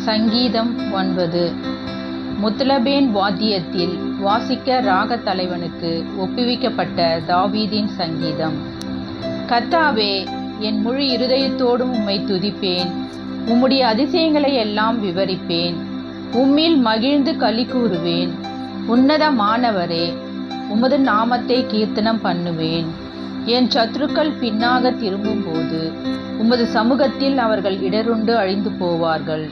சங்கீதம் 9. முத்லபேன் வாத்தியத்தில் வாசிக்க ராக தலைவனுக்கு ஒப்புவிக்கப்பட்ட தாவீதின் சங்கீதம். கர்த்தாவே, என் முழு இருதயத்தோடும் உம்மை துதிப்பேன். உம்முடைய அதிசயங்களை எல்லாம் விவரிப்பேன். உம்மில் மகிழ்ந்து களி கூறுவேன். உன்னதமானவரே, உமது நாமத்தை கீர்த்தனம் பண்ணுவேன். என் சத்துருக்கள் பின்னாக திரும்பும்போது உமது சமூகத்தில் அவர்கள் இடருண்டு அழிந்து போவார்கள்.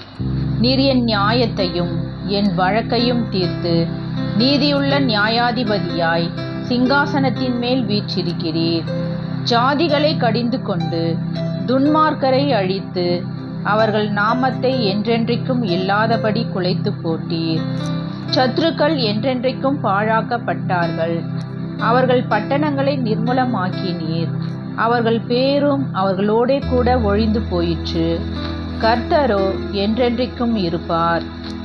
நீர் என் நியாயத்தையும் என் வழக்கையும் தீர்த்து நீதியுள்ள நியாயாதிபதியாய் சிங்காசனத்தின் மேல் வீற்றிருக்கிறீர். ஜாதிகளை கடிந்து கொண்டு துன்மார்க்கரை அழித்து அவர்கள் நாமத்தை என்றென்றைக்கும் இல்லாதபடி குலைத்து போட்டீர். சத்துருக்கள் என்றென்றைக்கும் பாழாக்கப்பட்டார்கள். அவர்கள் பட்டணங்களை நிர்மூலமாக்கினீர். அவர்கள் பேரும் அவர்களோடே கூட ஒழிந்து போயிற்று. கர்த்தரோ என்றென்றைக்கும் இருப்பார்.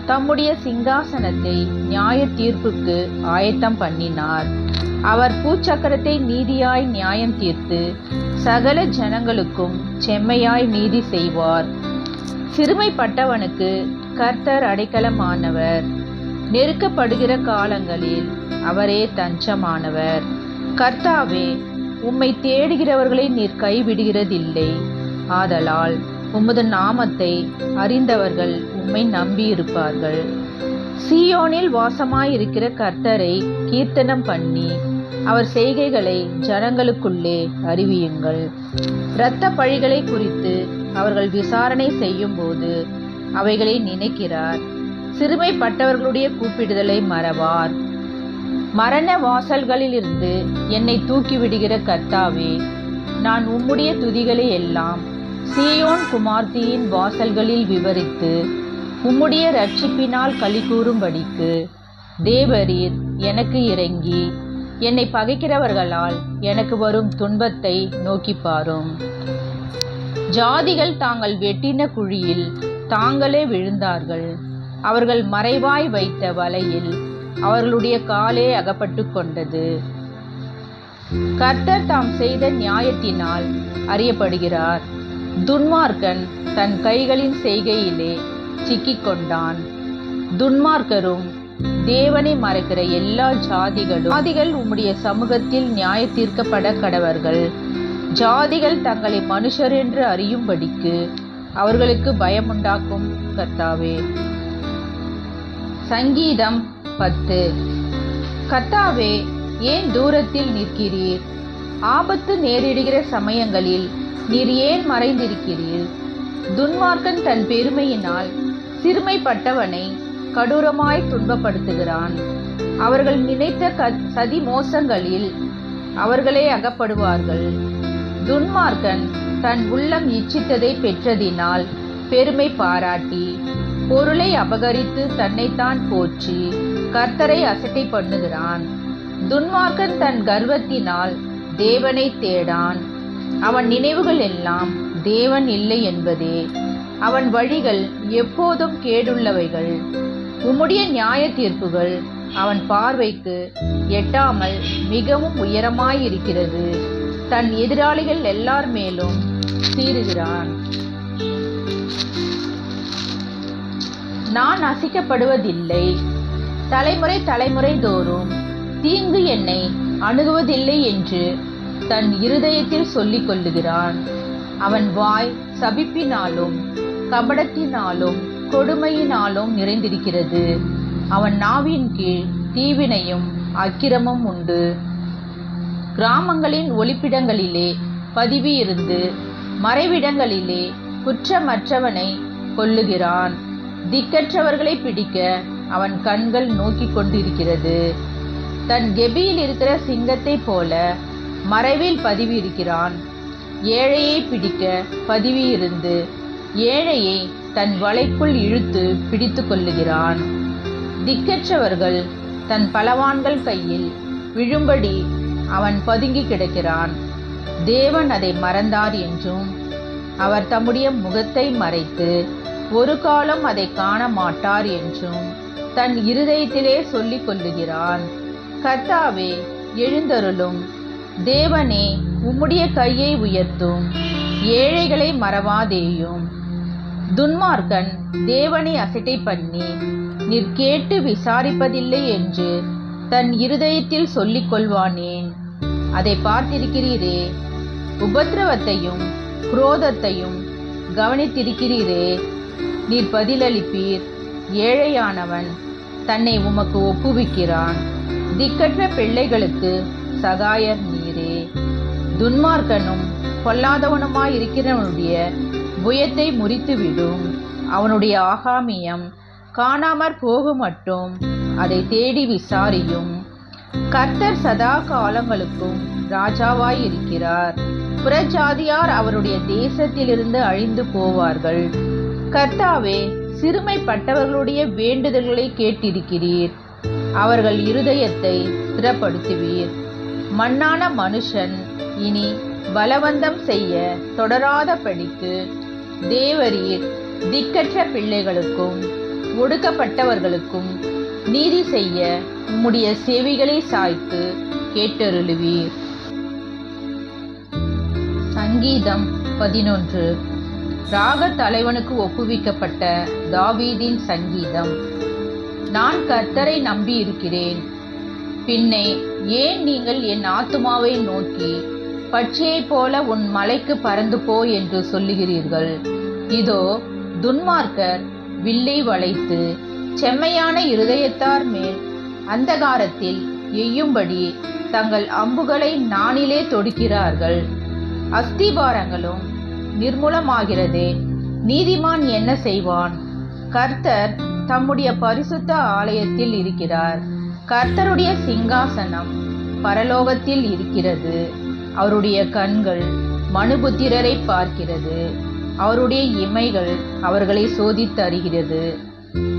தம்முடைய சிங்காசனத்தை நியாய தீர்ப்புக்கு ஆயத்தம் பண்ணினார். அவர் பூச்சக்கரத்தை நீதியாய் நியாயம் தீர்த்து சகல ஜனங்களுக்கும் செம்மையாய் நீதி செய்வார். சிறுமைப்பட்டவனுக்கு கர்த்தர் அடைக்கலமானவர். நெருக்கப்படுகிற காலங்களில் அவரே தஞ்சமானவர். கர்த்தாவே, உம்மை தேடுகிறவர்களை நீர் கைவிடுகிறதில்லை. ஆதலால் உமது நாமத்தை அறிந்தவர்கள் உம்மை நம்பியிருப்பார்கள். சீயோனில் வாசமாயிருக்கிற கர்த்தரை கீர்த்தனம் பண்ணி அவர் செய்கைகளை ஜனங்களுக்குள்ளே அறிவியுங்கள். இரத்த பழிகளை குறித்து அவர்கள் விசாரணை செய்யும் போது அவைகளை நினைக்கிறார். சிறுமைப்பட்டவர்களுடைய கூப்பிடுதலை மறவார். மரண வாசல்களிலிருந்து என்னை தூக்கிவிடுகிற கர்த்தாவே, நான் உம்முடைய துதிகளை எல்லாம் சீயோன் குமார்த்தியின் வாசல்களில் விவரித்து உம்முடைய இரட்சிப்பினால் களி கூறும்படிக்கு தேவரீர் எனக்கு இறங்கி என்னை பகைக்கிறவர்களால் எனக்கு வரும் துன்பத்தை நோக்கி பாரும். ஜாதிகள் தாங்கள் வெட்டின குழியில் தாங்களே விழுந்தார்கள். அவர்கள் மறைவாய் வைத்த வலையில் அவர்களுடைய காலே அகப்பட்டு கொண்டது. கர்த்தர் தாம் செய்த நியாயத்தினால் அறியப்படுகிறார். துன்மார்க்கன் தன் கைகளின் செய்கையிலே சிக்கிக்கொண்டான். துன்மார்க்கரும் தேவனை மறைக்கிற எல்லா ஜாதிகள் உம்முடைய சமூகத்தில் நியாய தீர்க்கப்பட கடவர்கள். ஜாதிகள் தங்களை மனுஷர் என்று அறியும்படிக்கு அவர்களுக்கு பயமுண்டாக்கும் கர்த்தாவே. சங்கீதம் 10. கர்த்தாவே, ஏன் தூரத்தில் நிற்கிறீர்? ஆபத்து நேரிடுகிற சமயங்களில் நீர் ஏன் மறைந்திருக்கிறீர்? துன்மார்க்கன் தன் பெருமையினால் சிறுமைப்பட்டவனை கடூரமாய் துன்பப்படுத்துகிறான். அவர்கள் நினைத்த சதி மோசங்களில் அவர்களே அகப்படுவார்கள். துன்மார்க்கன் தன் உள்ளம் இச்சித்ததை பெற்றதினால் பெருமை பாராட்டி பொருளை அபகரித்து தன்னைத்தான் போற்றி கர்த்தரை அசட்டை பண்ணுகிறான். துன்மார்க்கன் தன் கர்வத்தினால் தேவனை தேடான். அவன் நினைவுகள் எல்லாம் தேவன் இல்லை என்பதே. அவன் வழிகள் எப்போதும் கேடுள்ளவைகள். உம்முடைய நியாய தீர்ப்புகள் அவன் பார்வைக்கு எட்டாமல் மிகவும் உயரமாயிருக்கிறது. தன் எதிராளிகள் எல்லார் மேலும் சீறுகிறான். நான் அசைக்கப்படுவதில்லை. தலைமுறை தோறும் தீங்கு என்னை அணுகுவதில்லை என்று தன் இருதயத்தில் சொல்லிக் கொள்ளுகிறான். அவன் வாய் சபிப்பினாலும் கபடத்தினாலும் கொடுமையினாலும் நிறைந்திருக்கிறது. அவன் நாவின் கீழ் தீவினையும் அக்கிரமும் உண்டு. கிராமங்களின் ஒளிப்பிடங்களிலே பதிவு இருந்து மறைவிடங்களிலே குற்றமற்றவனை கொல்லுகிறான். திக்கற்றவர்களை பிடிக்க அவன் கண்கள் நோக்கி கொண்டிருக்கிறது. தன் கெபியில் இருக்கிற சிங்கத்தை போல மறைவில் பதிவு இருக்கிறான். ஏழையை பிடிக்க பதிவு இருந்து ஏழையை தன் வலைக்குள் இழுத்து பிடித்து கொள்ளுகிறான். திக்கற்றவர்கள் தன் பலவான்கள் கையில் விழும்படி அவன் பதுங்கி கிடக்கிறான். தேவன் அதை மறந்தார் என்றும் அவர் தம்முடைய முகத்தை மறைத்து ஒரு காலம் அதை காண மாட்டார் என்றும் தன் இருதயத்திலே சொல்லிக் கொள்ளுகிறான். கர்த்தாவே, எழுந்தருளும். தேவனே, உம்முடைய கையை உயர்த்தும். ஏழைகளை மறவாதேயும். துன்மார்க்கன் தேவனை அசட்டை பண்ணி, நீர் கேட்டு விசாரிப்பதில்லை என்று தன் இருதயத்தில் சொல்லிக் கொள்வானேன்? அதை பார்த்திருக்கிறீரே, உபத்திரவத்தையும் குரோதத்தையும் கவனித்திருக்கிறீரே. நீர் பதிலளிப்பீர். ஏழையானவன் தன்னை உமக்கு ஒப்புவிக்கிறான். திக்கற்ற பிள்ளைகளுக்கு சகாயர் நீரே. துன்மார்க்கனும் பொல்லாதவனுமாயிருக்கிறவனுடைய புயத்தை முறித்துவிடும். அவனுடைய ஆகாமியம் காணாமற் போகுமட்டும் அதை தேடி விசாரியும். கர்த்தர் சதா காலங்களுக்கும் ராஜாவாயிருக்கிறார். புறஜாதியார் அவருடைய தேசத்திலிருந்து அழிந்து போவார்கள். கர்த்தாவே, சிறுமைப்பட்டவர்களுடைய வேண்டுதல்களை கேட்டிருக்கிறீர். அவர்கள் இருதயத்தை ஸ்திரப்படுத்துவீர். மண்ணான மனுஷன் இனி பலவந்தம் செய்ய தொடராதபடிக்கு தேவரீர் திக்கற்ற பிள்ளைகளுக்கும் ஒடுக்கப்பட்டவர்களுக்கும் நீதி செய்ய உம்முடைய செவிகளை சாய்த்து கேட்டருளுவீர். சங்கீதம் 11. ராக தலைவனுக்கு ஒப்புவிக்கப்பட்ட தாவீதின் சங்கீதம். நான் கர்த்தரை நம்பி இருக்கிறேன். பின்னே ஏன் நீங்கள் என் ஆத்துமாவை நோக்கி, பட்சியைப் போல உன் மலைக்கு பறந்து போ என்று சொல்லுகிறீர்கள்? இதோ, துன்மார்க்கர் வில்லை வளைத்து செம்மையான இருதயத்தார் மேல் அந்தகாரத்தில் எய்யும்படி தங்கள் அம்புகளை நாணிலே தொடுக்கிறார்கள். அஸ்திபாரங்களும் நிர்மூலமாகிறதே, நீதிமான் என்ன செய்வான்? கர்த்தர் தம்முடைய பரிசுத்த ஆலயத்தில் இருக்கிறார். கர்த்தருடைய சிங்காசனம் பரலோகத்தில் இருக்கிறது. அவருடைய கண்கள் மனுபுத்திரரை பார்க்கிறது. அவருடைய இமைகள் அவர்களை சோதித்தருகிறது.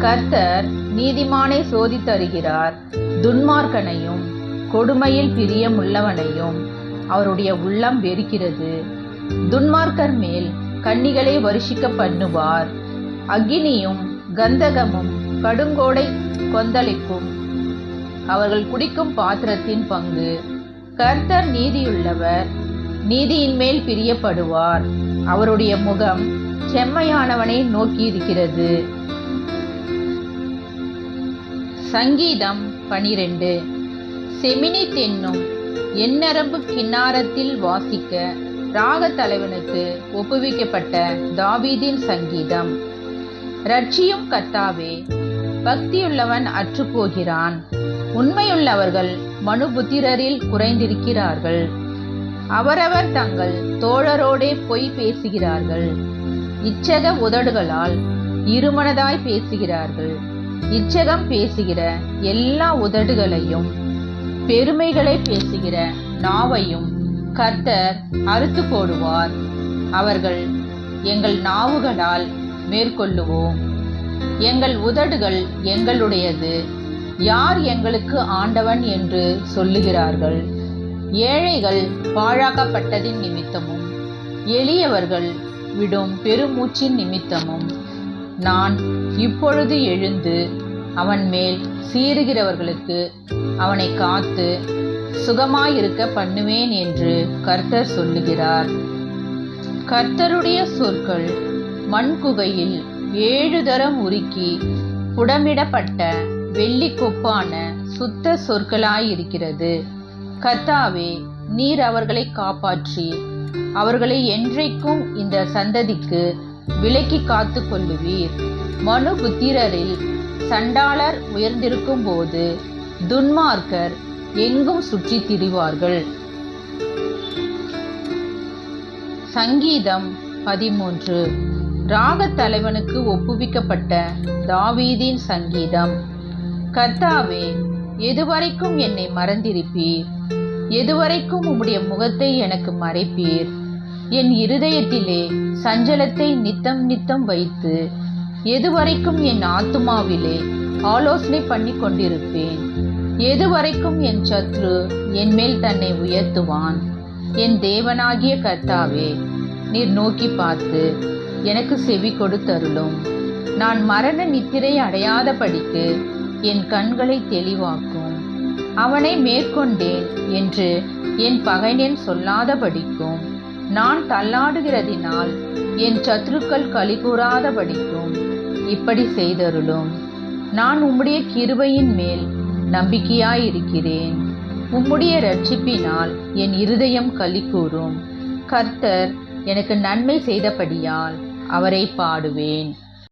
கர்த்தர் நீதிமானை சோதித்தருகிறார். துன்மார்க்கனையும் கொடுமையில் பிரியமுள்ளவனையும் அவருடைய உள்ளம் வெறுக்கிறது. துன்மார்க்கர் மேல் கன்னிகளை வருஷிக்க பண்ணுவார். அக்கினியும் கந்தகமும் கடுங்கோடை கொந்தளிப்பும் அவர்கள் குடிக்கும் பாத்திரத்தின் பங்கு. கர்த்தர் நீதியுள்ளவர், நீதியின் மேல் பிரியப்படுவார். அவருடைய முகம் செம்மையானவனை நோக்கியிருக்கிறது. சங்கீதம் 12. செமினித் என்னும் எந்நரம்பு கின்னாரத்தில் வாசிக்க ராக தலைவனுக்கு ஒப்புவிக்கப்பட்ட தாவீதின் சங்கீதம். ரட்சியும் கர்த்தாவே, பக்தியுள்ளவன் அற்றுப்போகிறான். உண்மையுள்ளவர்கள் மனுபுத்திரரில் குறைந்திருக்கிறார்கள். அவரவர் தங்கள் தோழரோடே பொய் பேசுகிறார்கள். இச்சக உதடுகளால் இருமனதாய் பேசுகிறார்கள். இச்சகம் பேசுகிற எல்லா உதடுகளையும் பெருமைகளை பேசுகிற நாவையும் கர்த்தர் அறுத்து போடுவார். அவர்கள், எங்கள் நாவுகளால் மேற்கொள்ளுவோம், எங்கள் உதடுகள் எங்களுடையது, யார் எங்களுக்கு ஆண்டவன் என்று சொல்லுகிறார்கள். ஏழைகள் பாழாக்கப்பட்டதின் நிமித்தமும் எளியவர்கள் விடும் பெருமூச்சின் நிமித்தமும் நான் இப்பொழுது எழுந்து அவன் மேல் சீறுகிறவர்களுக்கு அவனை காத்து சுகமாயிருக்க பண்ணுவேன் என்று கர்த்தர் சொல்லுகிறார். கர்த்தருடைய சொற்கள் மண்குகையில் 7 தரம் உருக்கி புடமிடப்பட்ட வெள்ளி கொப்பான சுத்த சொற்களாயிருக்கிறது. கர்த்தாவே, நீர் அவர்களை காப்பாற்றி அவர்களை என்றைக்கும் இந்த சந்ததிக்கு விலக்கி காத்து கொள்ளுவீர். மனுபுத்திரரில் சண்டாளர் உயர்ந்திருக்கும் போது துன்மார்க்கர் எங்கும் சுற்றி திரிவார்கள். சங்கீதம் 13. ராக தலைவனுக்கு ஒப்புவிக்கப்பட்ட தாவீதின் சங்கீதம். கர்த்தாவே, எதுவரைக்கும் என்னை மறந்திருப்பீர்? எதுவரைக்கும் உம்முடைய முகத்தை எனக்கு மறைப்பீர்? என் இருதயத்திலே சஞ்சலத்தை நித்தம் நித்தம் வைத்து எதுவரைக்கும் என் ஆத்துமாவிலே ஆலோசனை பண்ணி கொண்டிருப்பேன்? எதுவரைக்கும் என் சத்ரு என் மேல் தன்னை உயர்த்துவான்? என் தேவனாகிய கர்த்தாவே, நீர் நோக்கி பார்த்து எனக்கு செவி கொடுத்தருளும். நான் மரண நித்திரை அடையாதபடிக்கு என் கண்களை தெளிவாக்கும். அவனை மேற்கொண்டேன் என்று என் பகைஞன் சொல்லாதபடிக்கும் நான் தள்ளாடுகிறதினால் என் சத்துருக்கள் களிகூறாதபடிக்கும் இப்படி செய்தருளும். நான் உம்முடைய கிருபையின் மேல் நம்பிக்கையாயிருக்கிறேன். உம்முடைய இரட்சிப்பினால் என் இருதயம் களிகூரும். கர்த்தர் எனக்கு நன்மை செய்தபடியால் அவரை பாடுவேன்.